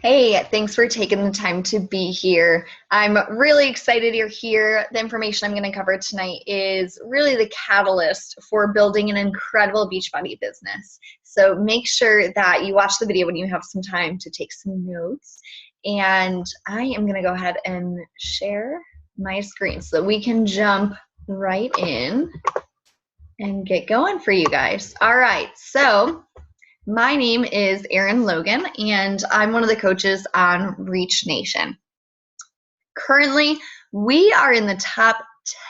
Hey, thanks for taking the time to be here. I'm really excited you're here. The information I'm going to cover tonight is really the catalyst for building an incredible Beachbody business. So make sure that you watch the video when you have some time to take some notes. And I am going to go ahead and share my screen so that we can jump right in and get going for you guys. All right, so my name is Erin Logan, and I'm one of the coaches on Reach Nation. Currently, we are in the top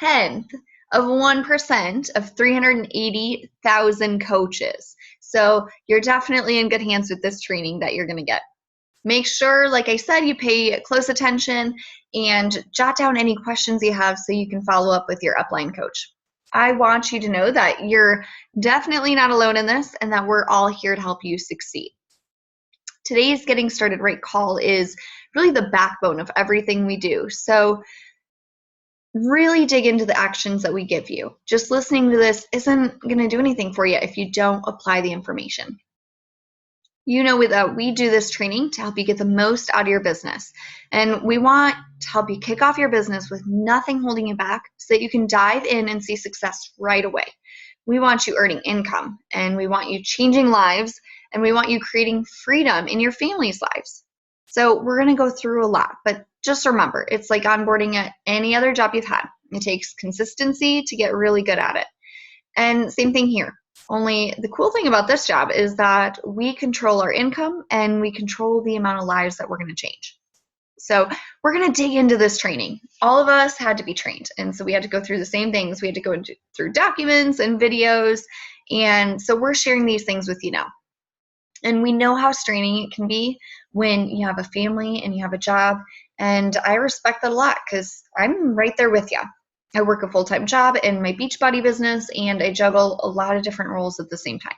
10th of 1% of 380,000 coaches. So you're definitely in good hands with this training that you're going to get. Make sure, like I said, you pay close attention and jot down any questions you have so you can follow up with your upline coach. I want you to know that you're definitely not alone in this and that we're all here to help you succeed. Today's Getting Started Right call is really the backbone of everything we do. So really dig into the actions that we give you. Just listening to this isn't going to do anything for you if you don't apply the information. You know that we do this training to help you get the most out of your business. And we want to help you kick off your business with nothing holding you back so that you can dive in and see success right away. We want you earning income, and we want you changing lives, and we want you creating freedom in your family's lives. So we're going to go through a lot, but just remember, it's like onboarding at any other job you've had. It takes consistency to get really good at it. And same thing here. Only the cool thing about this job is that we control our income and we control the amount of lives that we're going to change. So we're going to dig into this training. All of us had to be trained. And so we had to go through the same things. We had to go through documents and videos. And so we're sharing these things with you now. And we know how straining it can be when you have a family and you have a job. And I respect that a lot because I'm right there with you. I work a full-time job in my Beachbody business, and I juggle a lot of different roles at the same time.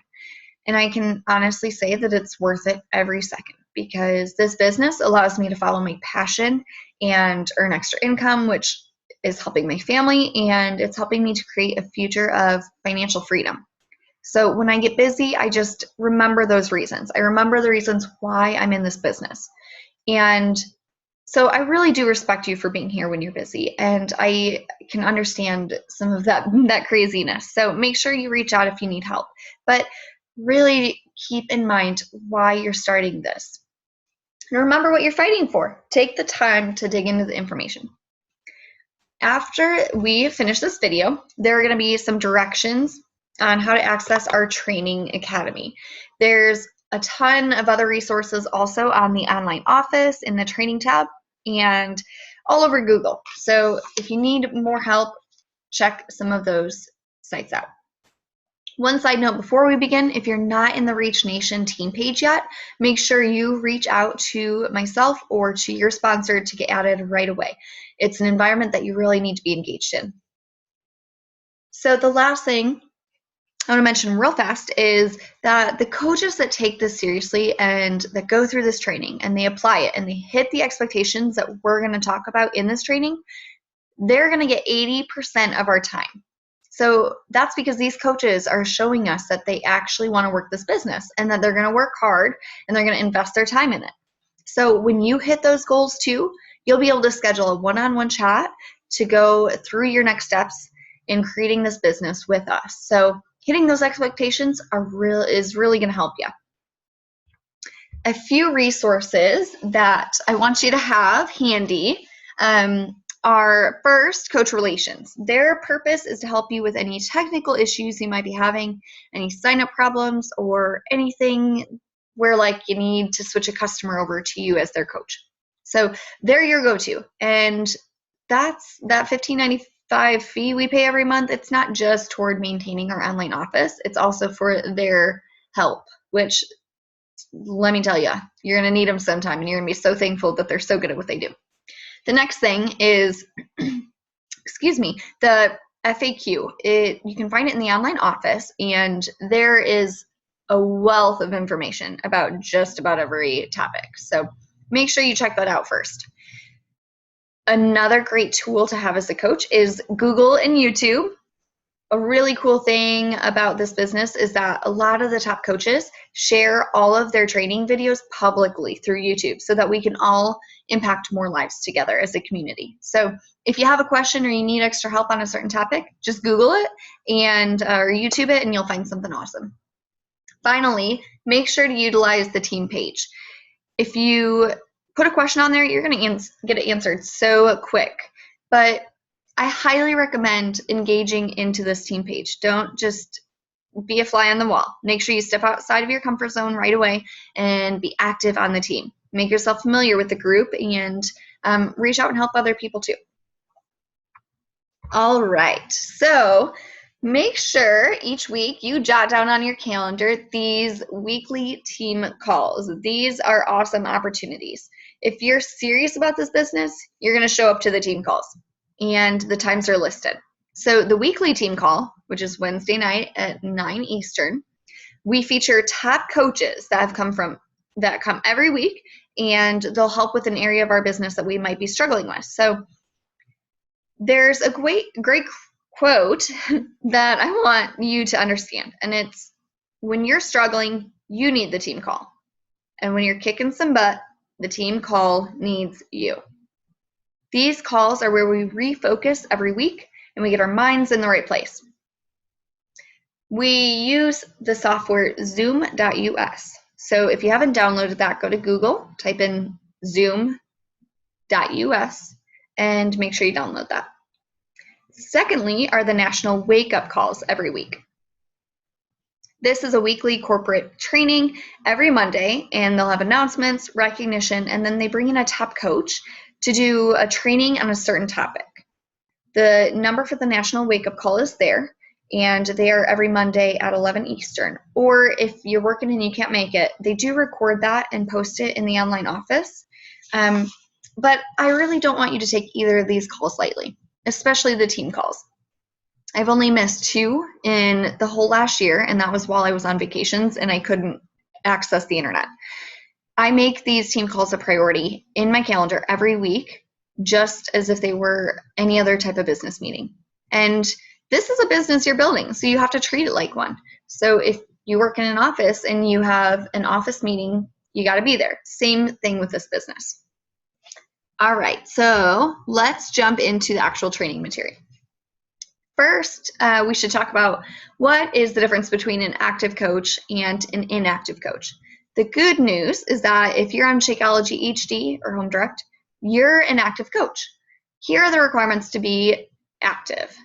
And I can honestly say that it's worth it every second because this business allows me to follow my passion and earn extra income, which is helping my family, and it's helping me to create a future of financial freedom. So when I get busy, I just remember those reasons. I remember the reasons why I'm in this business. And so I really do respect you for being here when you're busy, and I can understand some of that craziness. So make sure you reach out if you need help, but really keep in mind why you're starting this. And remember what you're fighting for. Take the time to dig into the information. After we finish this video, there are going to be some directions on how to access our training academy. There's a ton of other resources also on the online office in the training tab and all over Google. So if you need more help, check some of those sites out. One side note before we begin, if you're not in the Reach Nation team page yet, make sure you reach out to myself or to your sponsor to get added right away. It's an environment that you really need to be engaged in. So the last thing I want to mention real fast is that the coaches that take this seriously and that go through this training and they apply it and they hit the expectations that we're going to talk about in this training, they're going to get 80% of our time. So that's because these coaches are showing us that they actually want to work this business and that they're going to work hard and they're going to invest their time in it. So when you hit those goals too, you'll be able to schedule a one-on-one chat to go through your next steps in creating this business with us. So hitting those expectations is really going to help you. A few resources that I want you to have handy are first, Coach Relations. Their purpose is to help you with any technical issues you might be having, any sign-up problems, or anything where like you need to switch a customer over to you as their coach. So they're your go-to, and that's that $15.95 fee we pay every month. It's not just toward maintaining our online office. It's also for their help, which let me tell you, you're going to need them sometime, and you're going to be so thankful that they're so good at what they do. The next thing is, excuse me, the FAQ. You can find it in the online office, and there is a wealth of information about just about every topic. So make sure you check that out first. Another great tool to have as a coach is Google and YouTube. A really cool thing about this business is that a lot of the top coaches share all of their training videos publicly through YouTube so that we can all impact more lives together as a community. So if you have a question or you need extra help on a certain topic, just Google it and or YouTube it and you'll find something awesome. Finally, make sure to utilize the team page. If you put a question on there, you're going to get it answered so quick. But I highly recommend engaging into this team page. Don't just be a fly on the wall. Make sure you step outside of your comfort zone right away and be active on the team. Make yourself familiar with the group and reach out and help other people too. All right, so make sure each week you jot down on your calendar these weekly team calls. These are awesome opportunities. If you're serious about this business, you're going to show up to the team calls, and the times are listed. So the weekly team call, which is Wednesday night at 9 Eastern, we feature top coaches that come every week, and they'll help with an area of our business that we might be struggling with. So there's a great quote that I want you to understand, and it's, when you're struggling, you need the team call. And when you're kicking some butt, the team call needs you. These calls are where we refocus every week and we get our minds in the right place. We use the software zoom.us. So if you haven't downloaded that, go to Google, type in zoom.us, and make sure you download that. Secondly are the national wake-up calls every week. This is a weekly corporate training every Monday, and they'll have announcements, recognition, and then they bring in a top coach to do a training on a certain topic. The number for the national wake-up call is there, and they are every Monday at 11 Eastern. Or if you're working and you can't make it, they do record that and post it in the online office. But I really don't want you to take either of these calls lightly, especially the team calls. I've only missed 2 in the whole last year, and that was while I was on vacations and I couldn't access the internet. I make these team calls a priority in my calendar every week, just as if they were any other type of business meeting. And this is a business you're building, so you have to treat it like one. So if you work in an office and you have an office meeting, you got to be there. Same thing with this business. All right, so let's jump into the actual training material. First, we should talk about what is the difference between an active coach and an inactive coach. The good news is that if you're on Shakeology HD or Home Direct, you're an active coach. Here are the requirements to be active.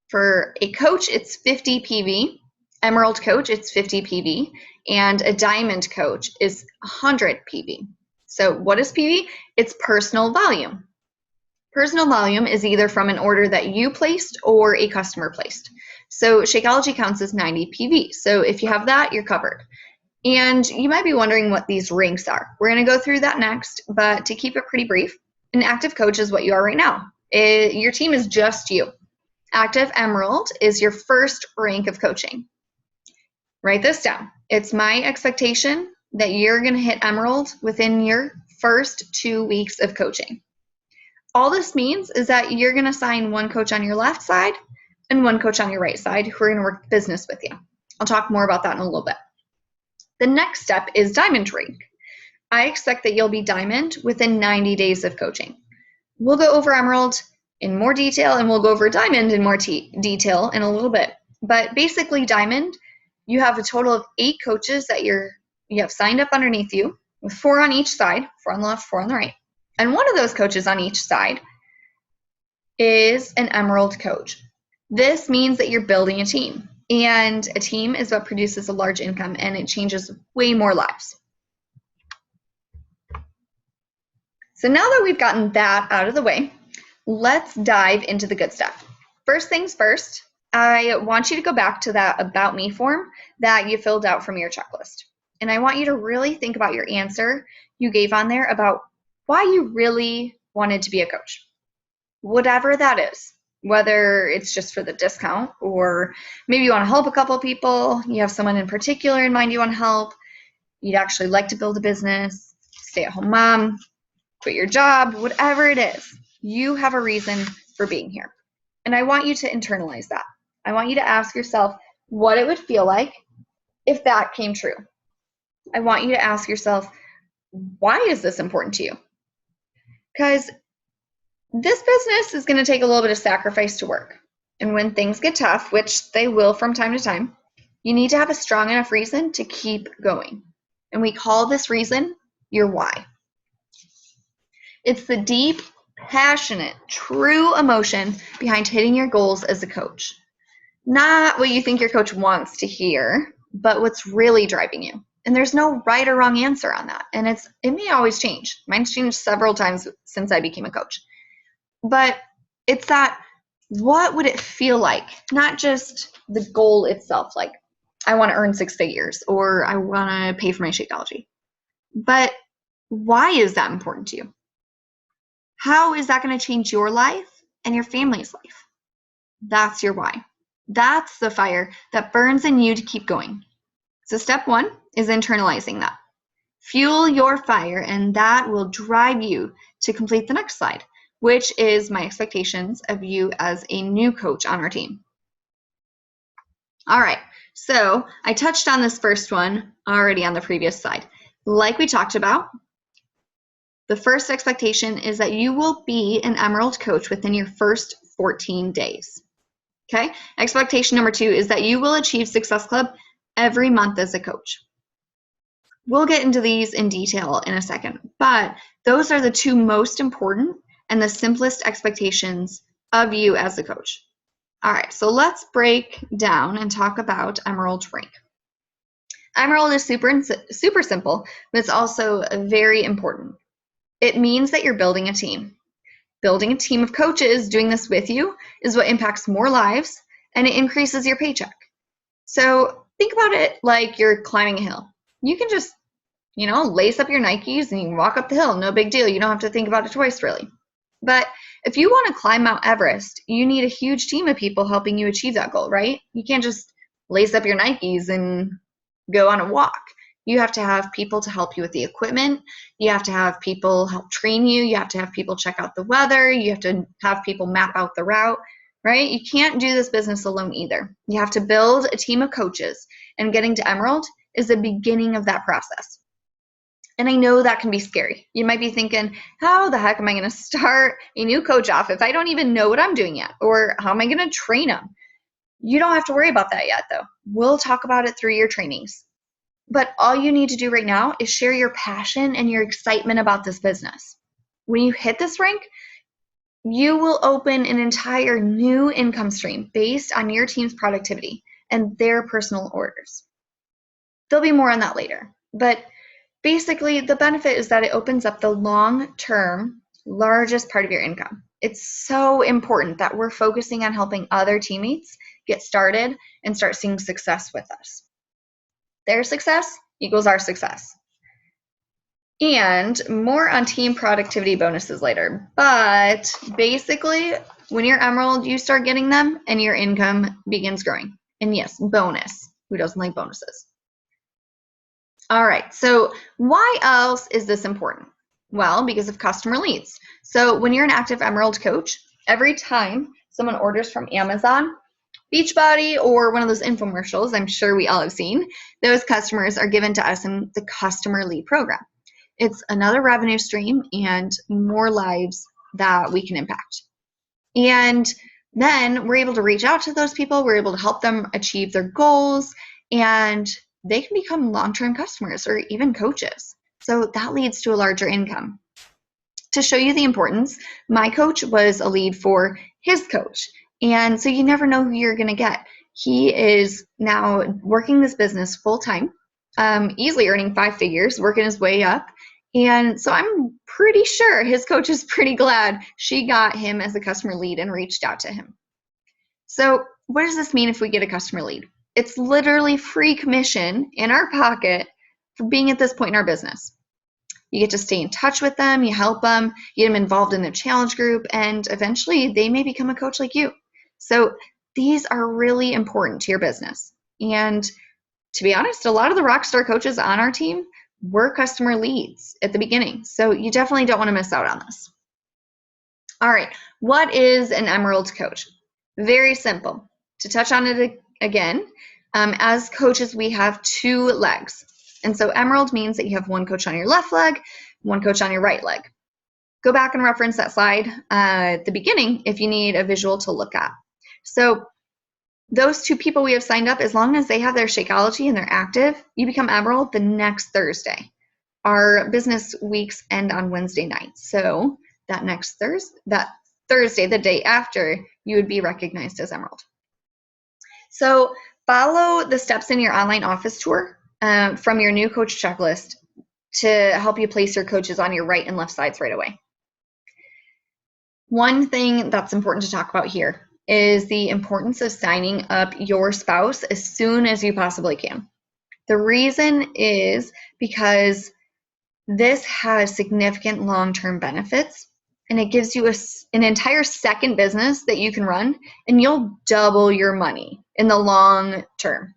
For a coach, it's 50 PV. Emerald coach, it's 50 PV. And a diamond coach is 100 PV. So what is PV? It's personal volume. Personal volume is either from an order that you placed or a customer placed. So Shakeology counts as 90 PV. So if you have that, you're covered. And you might be wondering what these ranks are. We're going to go through that next, but to keep it pretty brief, an active coach is what you are right now. Your team is just you. Active Emerald is your first rank of coaching. Write this down. It's my expectation that you're going to hit Emerald within your first 2 weeks of coaching. All this means is that you're going to assign one coach on your left side and one coach on your right side who are going to work business with you. I'll talk more about that in a little bit. The next step is diamond rank. I expect that you'll be diamond within 90 days of coaching. We'll go over Emerald in more detail, and we'll go over diamond in more detail in a little bit. But basically diamond, you have a total of 8 coaches that you have signed up underneath you, with 4 on each side, 4 on the left, 4 on the right. And one of those coaches on each side is an Emerald coach. This means that you're building a team. And a team is what produces a large income, and it changes way more lives. So now that we've gotten that out of the way, let's dive into the good stuff. First things first, I want you to go back to that About Me form that you filled out from your checklist. And I want you to really think about your answer you gave on there about why you really wanted to be a coach. Whatever that is. Whether it's just for the discount, or maybe you want to help a couple of people, you have someone in particular in mind you want to help, you'd actually like to build a business, stay-at-home mom, quit your job, whatever it is, you have a reason for being here. And I want you to internalize that. I want you to ask yourself what it would feel like if that came true. I want you to ask yourself, why is this important to you? Because this business is going to take a little bit of sacrifice to work. And when things get tough, which they will from time to time, you need to have a strong enough reason to keep going. And we call this reason your why. It's the deep, passionate, true emotion behind hitting your goals as a coach. Not what you think your coach wants to hear, but what's really driving you. And there's no right or wrong answer on that. And it may always change. Mine's changed several times since I became a coach. But it's that, what would it feel like? Not just the goal itself, like I want to earn 6 figures or I want to pay for my Shakeology. But why is that important to you? How is that going to change your life and your family's life? That's your why. That's the fire that burns in you to keep going. So step 1 is internalizing that. Fuel your fire, and that will drive you to complete the next slide, which is my expectations of you as a new coach on our team. All right, so I touched on this first one already on the previous slide. Like we talked about, the first expectation is that you will be an Emerald coach within your first 14 days. Okay, expectation number 2 is that you will achieve Success Club every month as a coach. We'll get into these in detail in a second, but those are the 2 most important and the simplest expectations of you as a coach. All right, so let's break down and talk about Emerald rank. Emerald is super simple, but it's also very important. It means that you're building a team. Building a team of coaches doing this with you is what impacts more lives, and it increases your paycheck. So think about it like you're climbing a hill. You can just, lace up your Nikes and you can walk up the hill. No big deal. You don't have to think about it twice, really. But if you want to climb Mount Everest, you need a huge team of people helping you achieve that goal, right? You can't just lace up your Nikes and go on a walk. You have to have people to help you with the equipment. You have to have people help train you. You have to have people check out the weather. You have to have people map out the route, right? You can't do this business alone either. You have to build a team of coaches, and getting to Emerald is the beginning of that process. And I know that can be scary. You might be thinking, how the heck am I going to start a new coach off if I don't even know what I'm doing yet? Or how am I going to train them? You don't have to worry about that yet, though. We'll talk about it through your trainings. But all you need to do right now is share your passion and your excitement about this business. When you hit this rank, you will open an entire new income stream based on your team's productivity and their personal orders. There'll be more on that later. But basically, the benefit is that it opens up the long-term, largest part of your income. It's so important that we're focusing on helping other teammates get started and start seeing success with us. Their success equals our success. And more on team productivity bonuses later. But basically, when you're Emerald, you start getting them and your income begins growing. And yes, bonus. Who doesn't like bonuses? All right, so why else is this important? Well, because of customer leads. So when you're an active Emerald coach, every time someone orders from Amazon, Beachbody, or one of those infomercials I'm sure we all have seen, those customers are given to us in the customer lead program. It's another revenue stream and more lives that we can impact. And then we're able to reach out to those people, we're able to help them achieve their goals, and they can become long-term customers or even coaches. So that leads to a larger income. To show you the importance, my coach was a lead for his coach. And so you never know who you're going to get. He is now working this business full-time, easily earning 5 figures, working his way up. And so I'm pretty sure his coach is pretty glad she got him as a customer lead and reached out to him. So what does this mean if we get a customer lead? It's literally free commission in our pocket for being at this point in our business. You get to stay in touch with them, you help them, you get them involved in their challenge group, and eventually they may become a coach like you. So these are really important to your business. And to be honest, a lot of the rockstar coaches on our team were customer leads at the beginning. So you definitely don't want to miss out on this. All right, what is an Emerald coach? Very simple. to touch on it again, as coaches, we have 2 legs. And so Emerald means that you have one coach on your left leg, one coach on your right leg. Go back and reference that slide at the beginning if you need a visual to look at. So those 2 people we have signed up, as long as they have their Shakeology and they're active, you become Emerald the next Thursday. Our business weeks end on Wednesday night. So that Thursday, the day after, you would be recognized as Emerald. So follow the steps in your online office tour from your new coach checklist to help you place your coaches on your right and left sides right away. One thing that's important to talk about here is the importance of signing up your spouse as soon as you possibly can. The reason is because this has significant long-term benefits, and it gives you an entire second business that you can run, and you'll double your money in the long term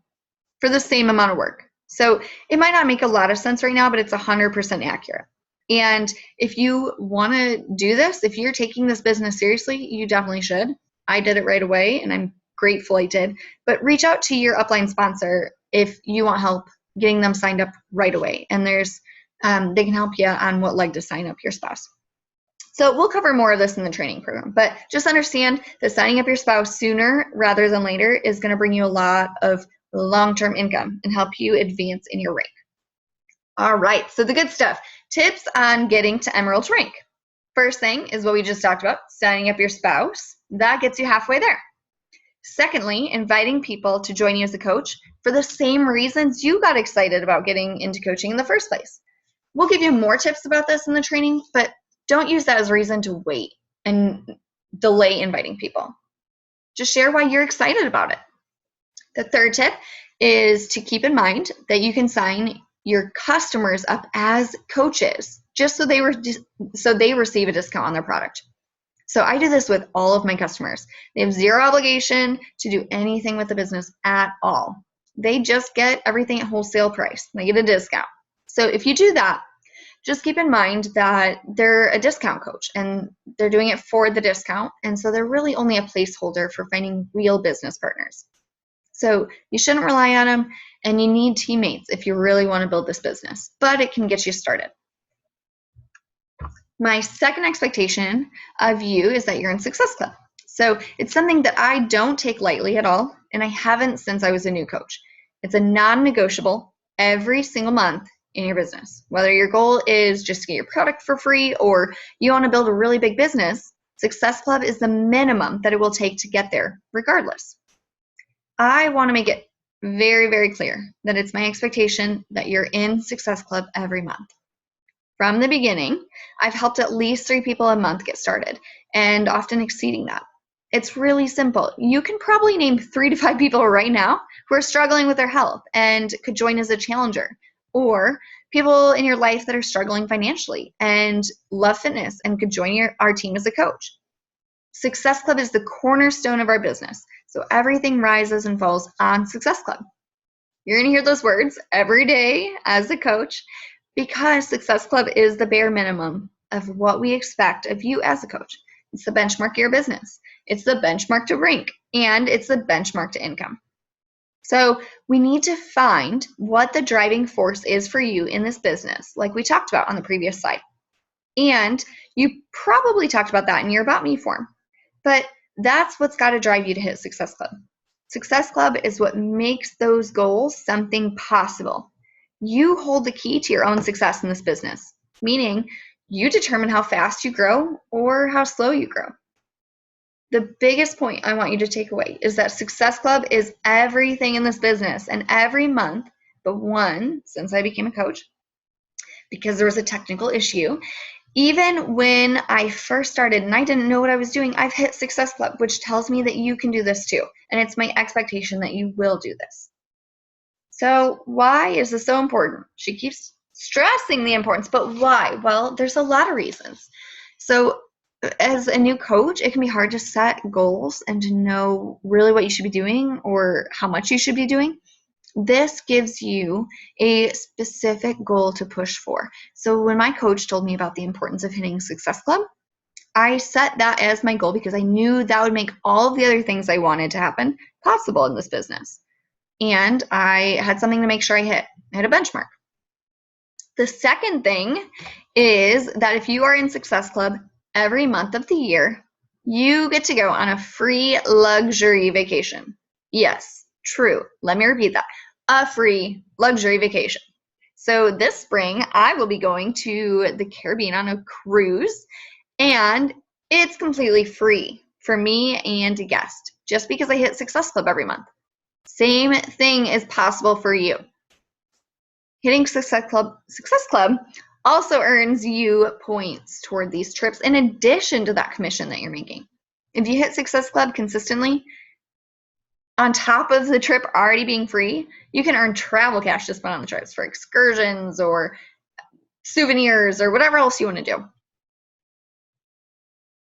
for the same amount of work. So it might not make a lot of sense right now, but it's 100% accurate. And if you want to do this, if you're taking this business seriously, you definitely should. I did it right away, and I'm grateful I did. But reach out to your upline sponsor if you want help getting them signed up right away. And there's they can help you on what leg to sign up your spouse. So we'll cover more of this in the training program, but just understand that signing up your spouse sooner rather than later is going to bring you a lot of long-term income and help you advance in your rank. All right, so the good stuff. Tips on getting to Emerald rank. First thing is what we just talked about, signing up your spouse. That gets you halfway there. Secondly, inviting people to join you as a coach for the same reasons you got excited about getting into coaching in the first place. We'll give you more tips about this in the training, but don't use that as a reason to wait and delay inviting people. Just share why you're excited about it. The third tip is to keep in mind that you can sign your customers up as coaches just so they receive a discount on their product. So I do this with all of my customers. They have zero obligation to do anything with the business at all. They just get everything at wholesale price. They get a discount. So if you do that, just keep in mind that they're a discount coach and they're doing it for the discount. And so they're really only a placeholder for finding real business partners. So you shouldn't rely on them, and you need teammates if you really want to build this business, but it can get you started. My second expectation of you is that you're in Success Club. So it's something that I don't take lightly at all, and I haven't since I was a new coach. It's a non-negotiable every single month in your business. Whether your goal is just to get your product for free or you want to build a really big business, Success Club is the minimum that it will take to get there regardless. I want to make it very, very clear that it's my expectation that you're in Success Club every month. From the beginning, I've helped at least 3 people a month get started, and often exceeding that. It's really simple. You can probably name 3 to 5 people right now who are struggling with their health and could join as a challenger, or people in your life that are struggling financially and love fitness and could join our team as a coach. Success Club is the cornerstone of our business, so everything rises and falls on Success Club. You're going to hear those words every day as a coach because Success Club is the bare minimum of what we expect of you as a coach. It's the benchmark of your business. It's the benchmark to rank, and it's the benchmark to income. So we need to find what the driving force is for you in this business, like we talked about on the previous slide. And you probably talked about that in your About Me form. But that's what's got to drive you to hit Success Club. Success Club is what makes those goals something possible. You hold the key to your own success in this business, meaning you determine how fast you grow or how slow you grow. The biggest point I want you to take away is that Success Club is everything in this business, and every month, but one since I became a coach, because there was a technical issue, even when I first started and I didn't know what I was doing, I've hit Success Club, which tells me that you can do this too. And it's my expectation that you will do this. So why is this so important? She keeps stressing the importance, but why? Well, there's a lot of reasons. So as a new coach, it can be hard to set goals and to know really what you should be doing or how much you should be doing. This gives you a specific goal to push for. So when my coach told me about the importance of hitting Success Club, I set that as my goal because I knew that would make all of the other things I wanted to happen possible in this business. And I had something to make sure I hit. I had a benchmark. The second thing is that if you are in Success Club every month of the year, you get to go on a free luxury vacation. Yes, true. Let me repeat that. A free luxury vacation. So this spring, I will be going to the Caribbean on a cruise, and it's completely free for me and a guest, just because I hit Success Club every month. Same thing is possible for you. Hitting Success Club also earns you points toward these trips in addition to that commission that you're making. If you hit Success Club consistently, on top of the trip already being free, you can earn travel cash to spend on the trips for excursions or souvenirs or whatever else you want to do.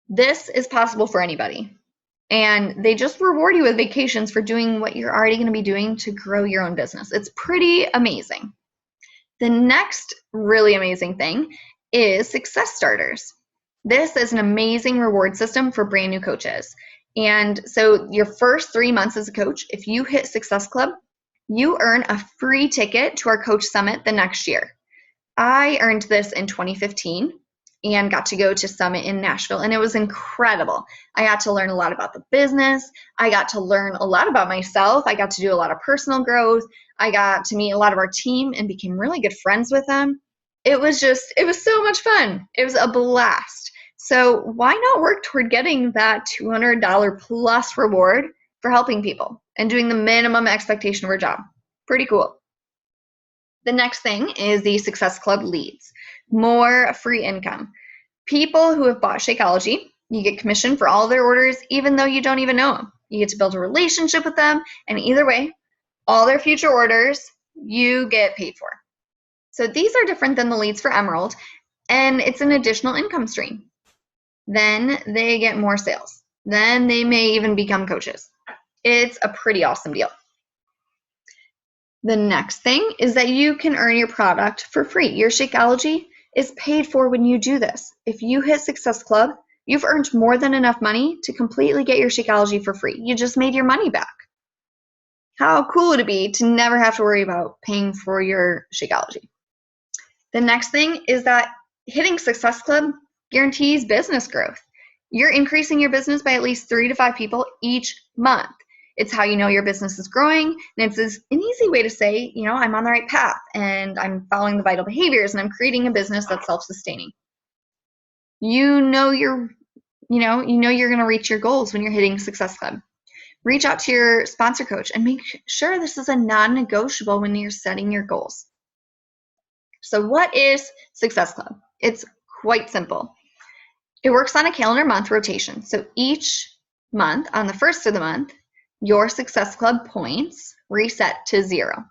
This is possible for anybody. And they just reward you with vacations for doing what you're already going to be doing to grow your own business. It's pretty amazing. The next really amazing thing is Success Starters. This is an amazing reward system for brand new coaches. And so your first 3 months as a coach, if you hit Success Club, you earn a free ticket to our Coach Summit the next year. I earned this in 2015 and got to go to Summit in Nashville, and it was incredible. I got to learn a lot about the business. I got to learn a lot about myself. I got to do a lot of personal growth. I got to meet a lot of our team and became really good friends with them. It was so much fun. It was a blast. So why not work toward getting that $200 plus reward for helping people and doing the minimum expectation of our job? Pretty cool. The next thing is the Success Club leads. More free income. People who have bought Shakeology, you get commission for all of their orders, even though you don't even know them. You get to build a relationship with them, and either way, all their future orders, you get paid for. So these are different than the leads for Emerald, and it's an additional income stream. Then they get more sales. Then they may even become coaches. It's a pretty awesome deal. The next thing is that you can earn your product for free. Your Shakeology is paid for when you do this. If you hit Success Club, you've earned more than enough money to completely get your Shakeology for free. You just made your money back. How cool would it be to never have to worry about paying for your Shakeology? The next thing is that hitting Success Club guarantees business growth. You're increasing your business by at least 3 to 5 people each month. It's how you know your business is growing, and it's an easy way to say, I'm on the right path and I'm following the vital behaviors and I'm creating a business that's self-sustaining. You know you're going to reach your goals when you're hitting Success Club. Reach out to your sponsor coach and make sure this is a non-negotiable when you're setting your goals. So what is Success Club? It's quite simple. It works on a calendar month rotation. So each month, on the first of the month, your Success Club points reset to 0.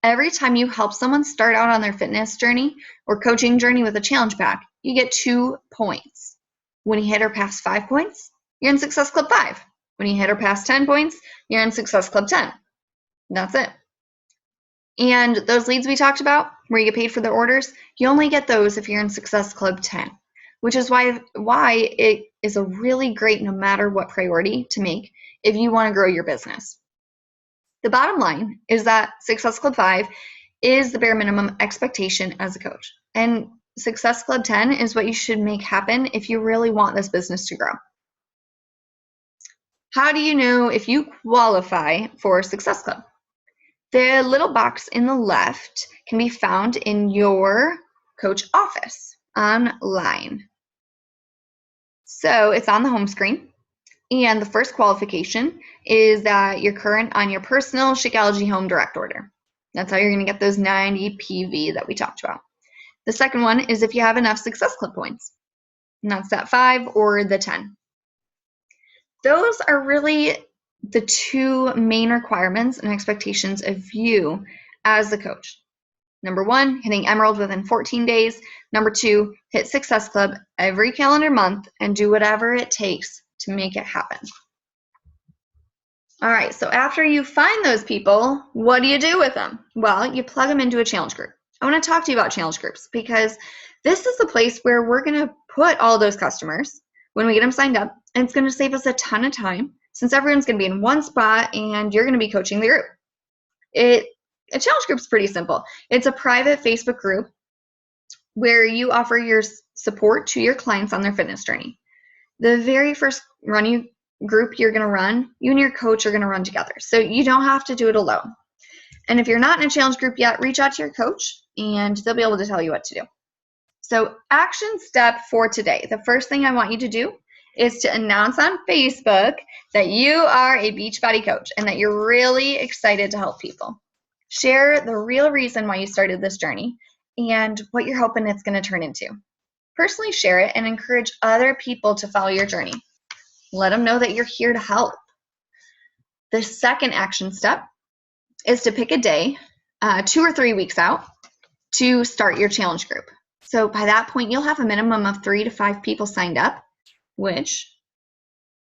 Every time you help someone start out on their fitness journey or coaching journey with a challenge pack, you get 2 points. When you hit or pass 5 points, you're in Success Club 5. When you hit or pass 10 points, you're in Success Club 10. That's it. And those leads we talked about, where you get paid for their orders, you only get those if you're in Success Club 10, which is why it is a really great no matter what priority to make if you want to grow your business. The bottom line is that Success Club 5 is the bare minimum expectation as a coach. And Success Club 10 is what you should make happen if you really want this business to grow. How do you know if you qualify for Success Club? The little box in the left can be found in your coach office online. So it's on the home screen. And the first qualification is that you're current on your personal Shakeology Home Direct Order. That's how you're going to get those 90 PV that we talked about. The second one is if you have enough Success Club points. And that's that 5 or the 10. Those are really the 2 main requirements and expectations of you as a coach. Number 1, hitting Emerald within 14 days. Number 2, hit Success Club every calendar month and do whatever it takes to make it happen. All right, so after you find those people, what do you do with them? Well, you plug them into a challenge group. I want to talk to you about challenge groups because this is the place where we're going to put all those customers when we get them signed up, and it's going to save us a ton of time since everyone's going to be in one spot and you're going to be coaching the group. A challenge group is pretty simple. It's a private Facebook group where you offer your support to your clients on their fitness journey. The very first group you're going to run, you and your coach are going to run together. So you don't have to do it alone. And if you're not in a challenge group yet, reach out to your coach and they'll be able to tell you what to do. So action step for today. The first thing I want you to do is to announce on Facebook that you are a Beachbody coach and that you're really excited to help people. Share the real reason why you started this journey and what you're hoping it's going to turn into. Personally share it and encourage other people to follow your journey. Let them know that you're here to help. The second action step is to pick a day, 2 or 3 weeks out, to start your challenge group. So by that point, you'll have a minimum of 3 to 5 people signed up, which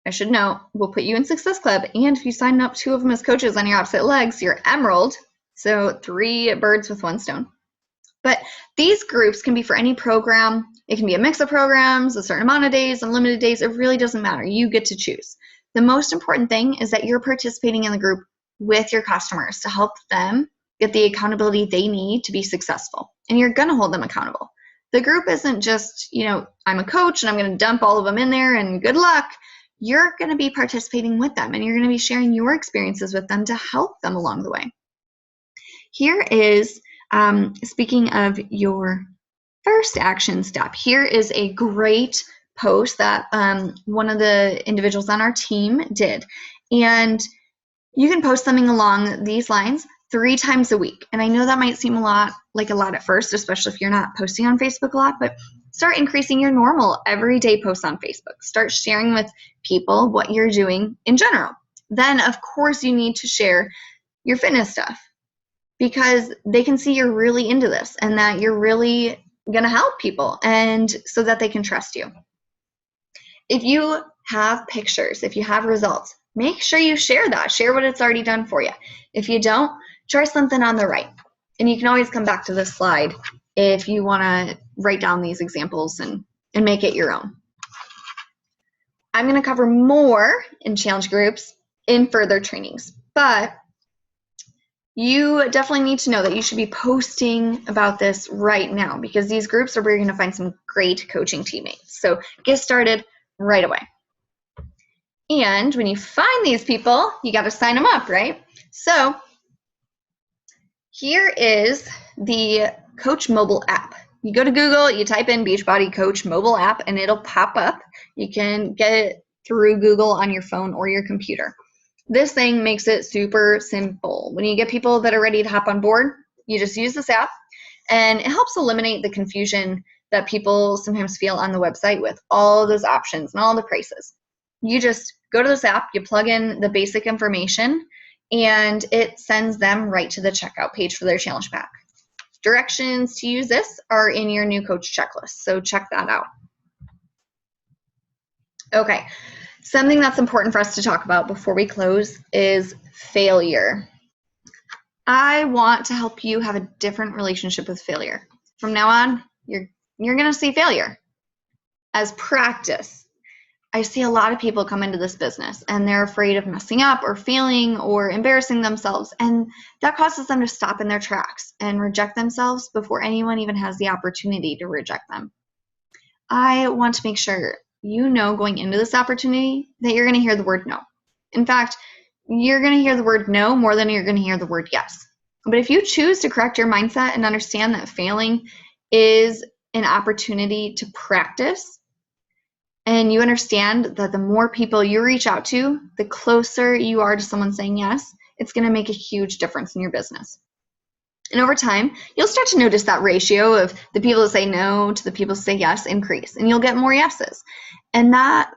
I should note will put you in Success Club. And if you sign up 2 of them as coaches on your opposite legs, you're Emerald. So 3 birds with 1 stone. But these groups can be for any program. It can be a mix of programs, a certain amount of days, unlimited days. It really doesn't matter. You get to choose. The most important thing is that you're participating in the group with your customers to help them get the accountability they need to be successful. And you're going to hold them accountable. The group isn't just, I'm a coach and I'm going to dump all of them in there and good luck. You're going to be participating with them and you're going to be sharing your experiences with them to help them along the way. Here is, speaking of your first action step, here is a great post that one of the individuals on our team did. And you can post something along these lines 3 times a week. And I know that might seem like a lot at first, especially if you're not posting on Facebook a lot, but start increasing your normal everyday posts on Facebook. Start sharing with people what you're doing in general. Then, of course, you need to share your fitness stuff because they can see you're really into this and that you're really going to help people and so that they can trust you. If you have pictures, if you have results, make sure you share that. Share what it's already done for you. If you don't, try something on the right. And you can always come back to this slide if you want to write down these examples and make it your own. I'm going to cover more in challenge groups in further trainings, but you definitely need to know that you should be posting about this right now because these groups are where you're going to find some great coaching teammates. So get started right away. And when you find these people, you got to sign them up, right? So here is the Coach mobile app. You go to Google, you type in Beachbody Coach mobile app, and it'll pop up. You can get it through Google on your phone or your computer. This thing makes it super simple. When you get people that are ready to hop on board, you just use this app, and it helps eliminate the confusion that people sometimes feel on the website with all those options and all the prices. You just go to this app, you plug in the basic information, and it sends them right to the checkout page for their challenge pack. Directions to use this are in your new coach checklist, so check that out. Okay, something that's important for us to talk about before we close is failure. I want to help you have a different relationship with failure. From now on, you're going to see failure as practice. I see a lot of people come into this business and they're afraid of messing up or failing or embarrassing themselves, and that causes them to stop in their tracks and reject themselves before anyone even has the opportunity to reject them. I want to make sure you know going into this opportunity that you're going to hear the word no. In fact, you're going to hear the word no more than you're going to hear the word yes. But if you choose to correct your mindset and understand that failing is an opportunity to practice, and you understand that the more people you reach out to, the closer you are to someone saying yes, it's going to make a huge difference in your business. And over time, you'll start to notice that ratio of the people that say no to the people that say yes increase, and you'll get more yeses. And that,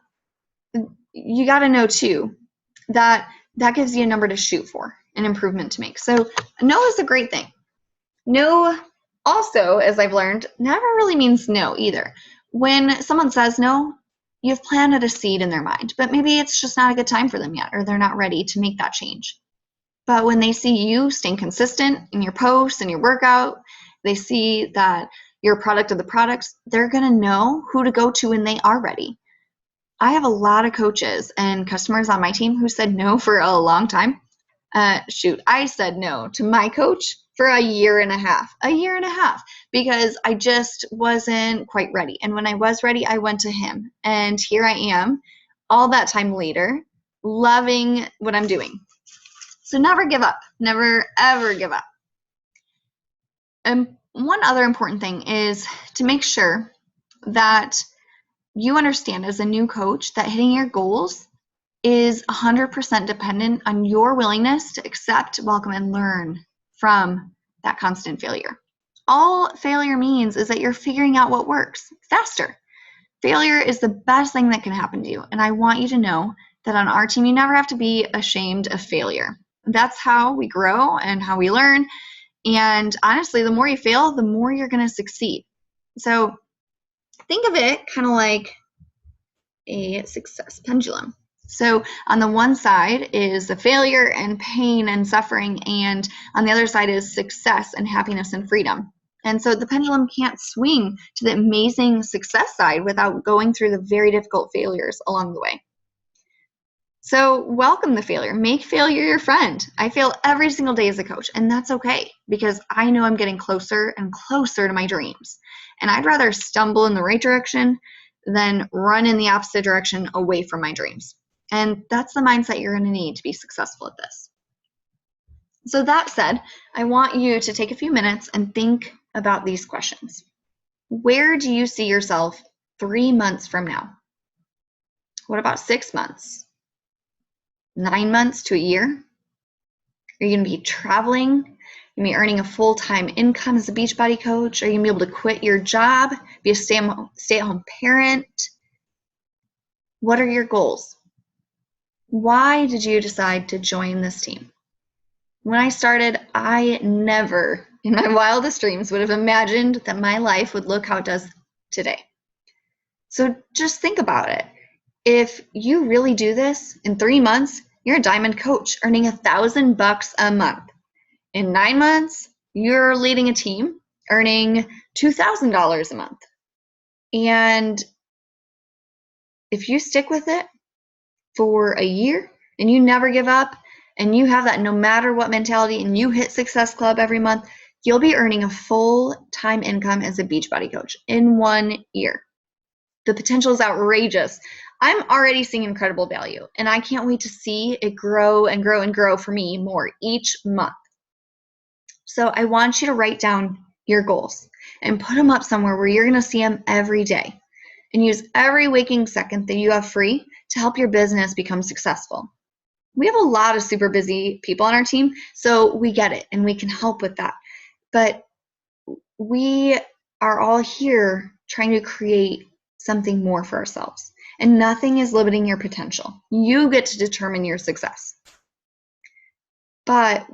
you got to know too, that gives you a number to shoot for, an improvement to make. So no is a great thing. No also, as I've learned, never really means no either. When someone says no, you've planted a seed in their mind, but maybe it's just not a good time for them yet, or they're not ready to make that change. But when they see you staying consistent in your posts and your workout, they see that you're a product of the products, they're going to know who to go to when they are ready. I have a lot of coaches and customers on my team who said no for a long time. I said no to my coach for a year and a half, because I just wasn't quite ready. And when I was ready, I went to him. And here I am, all that time later, loving what I'm doing. So never give up. Never, ever give up. And one other important thing is to make sure that you understand as a new coach that hitting your goals is 100% dependent on your willingness to accept, welcome, and learn from that constant failure. All failure means is that you're figuring out what works faster. Failure is the best thing that can happen to you. And I want you to know that on our team, you never have to be ashamed of failure. That's how we grow and how we learn. And honestly, the more you fail, the more you're going to succeed. So think of it kind of like a success pendulum. So on the one side is the failure and pain and suffering, and on the other side is success and happiness and freedom. And so the pendulum can't swing to the amazing success side without going through the very difficult failures along the way. So welcome the failure. Make failure your friend. I fail every single day as a coach, and that's okay because I know I'm getting closer and closer to my dreams. And I'd rather stumble in the right direction than run in the opposite direction away from my dreams. And that's the mindset you're going to need to be successful at this. So that said, I want you to take a few minutes and think about these questions. Where do you see yourself 3 months from now? What about 6 months? 9 months to a year? Are you going to be traveling? Are you going to be earning a full-time income as a Beachbody coach? Are you going to be able to quit your job, be a stay-at-home parent? What are your goals? Why did you decide to join this team? When I started, I never, in my wildest dreams, would have imagined that my life would look how it does today. So just think about it. If you really do this in 3 months, you're a diamond coach earning $1,000 a month. In 9 months, you're leading a team earning $2,000 a month. And if you stick with it for a year and you never give up and you have that no matter what mentality and you hit Success Club every month, you'll be earning a full-time income as a Beachbody coach in 1 year. The potential is outrageous. I'm already seeing incredible value, and I can't wait to see it grow and grow and grow for me more each month. So I want you to write down your goals and put them up somewhere where you're going to see them every day, and use every waking second that you have free to help your business become successful. We have a lot of super busy people on our team, so we get it, and we can help with that. But we are all here trying to create something more for ourselves. And nothing is limiting your potential. You get to determine your success. But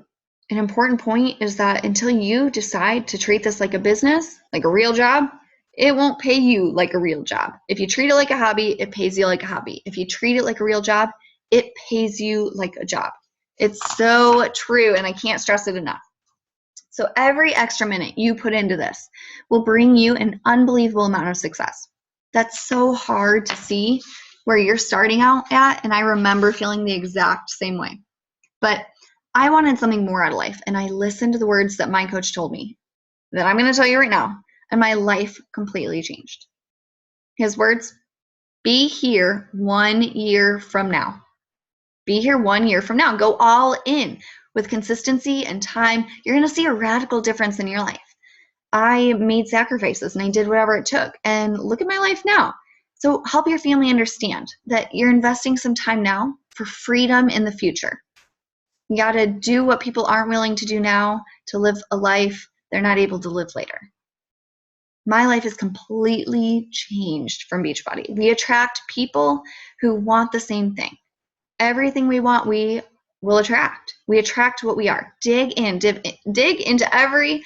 an important point is that until you decide to treat this like a business, like a real job, it won't pay you like a real job. If you treat it like a hobby, it pays you like a hobby. If you treat it like a real job, it pays you like a job. It's so true, and I can't stress it enough. So every extra minute you put into this will bring you an unbelievable amount of success. That's so hard to see where you're starting out at, and I remember feeling the exact same way. But I wanted something more out of life, and I listened to the words that my coach told me that I'm going to tell you right now, and my life completely changed. His words, be here 1 year from now. Be here 1 year from now. Go all in. With consistency and time, you're going to see a radical difference in your life. I made sacrifices and I did whatever it took. And look at my life now. So help your family understand that you're investing some time now for freedom in the future. You got to do what people aren't willing to do now to live a life they're not able to live later. My life is completely changed from Beachbody. We attract people who want the same thing. Everything we want, we will attract. We attract what we are. Dig into every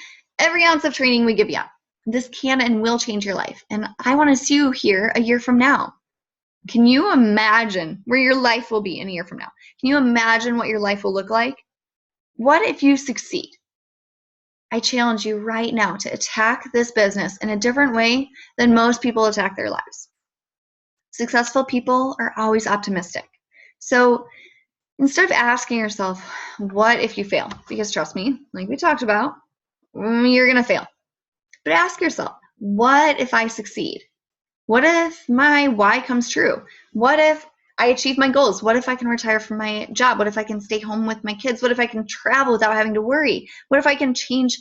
ounce of training we give you. This can and will change your life. And I want to see you here a year from now. Can you imagine where your life will be in a year from now? Can you imagine what your life will look like? What if you succeed? I challenge you right now to attack this business in a different way than most people attack their lives. Successful people are always optimistic. So instead of asking yourself, what if you fail? Because trust me, like we talked about, you're going to fail. But ask yourself, what if I succeed? What if my why comes true? What if I achieve my goals? What if I can retire from my job? What if I can stay home with my kids? What if I can travel without having to worry? What if I can change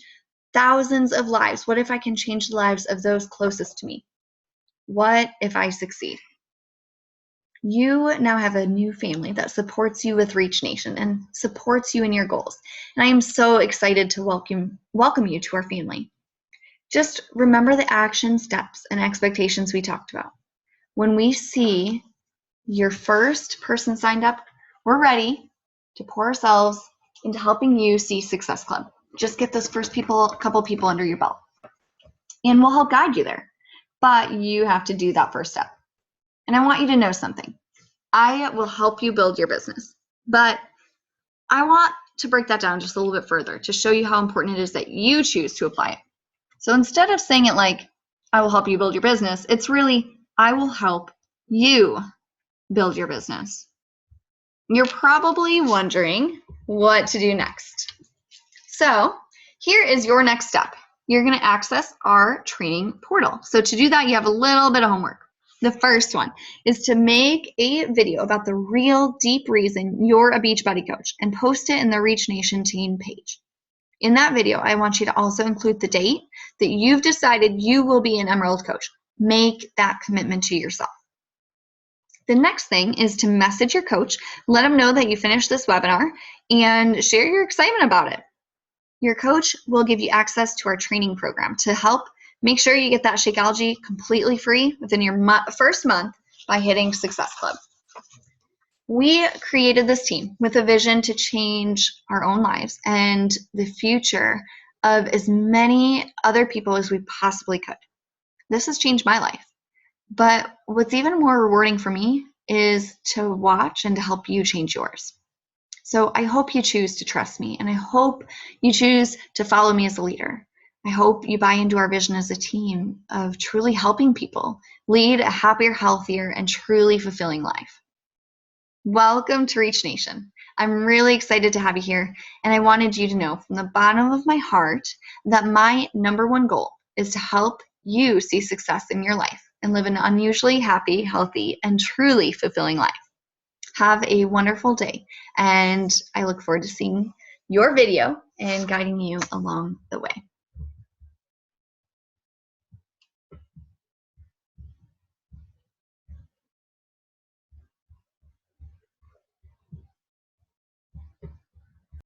thousands of lives? What if I can change the lives of those closest to me? What if I succeed? You now have a new family that supports you with Reach Nation and supports you in your goals. And I am so excited to welcome you to our family. Just remember the action steps and expectations we talked about. When we see your first person signed up, we're ready to pour ourselves into helping you see Success Club. Just get those first couple people under your belt. And we'll help guide you there. But you have to do that first step. And I want you to know something. I will help you build your business. But I want to break that down just a little bit further to show you how important it is that you choose to apply it. So instead of saying it like, I will help you build your business, it's really, I will help you build your business. You're probably wondering what to do next. So here is your next step. You're going to access our training portal. So to do that, you have a little bit of homework. The first one is to make a video about the real deep reason you're a Beachbody coach and post it in the Reach Nation team page. In that video, I want you to also include the date that you've decided you will be an Emerald coach. Make that commitment to yourself. The next thing is to message your coach, let them know that you finished this webinar, and share your excitement about it. Your coach will give you access to our training program to help make sure you get that Shakeology completely free within your first month by hitting Success Club. We created this team with a vision to change our own lives and the future of as many other people as we possibly could. This has changed my life. But what's even more rewarding for me is to watch and to help you change yours. So I hope you choose to trust me, and I hope you choose to follow me as a leader. I hope you buy into our vision as a team of truly helping people lead a happier, healthier, and truly fulfilling life. Welcome to Reach Nation. I'm really excited to have you here, and I wanted you to know from the bottom of my heart that my number one goal is to help you see success in your life and live an unusually happy, healthy, and truly fulfilling life. Have a wonderful day, and I look forward to seeing your video and guiding you along the way.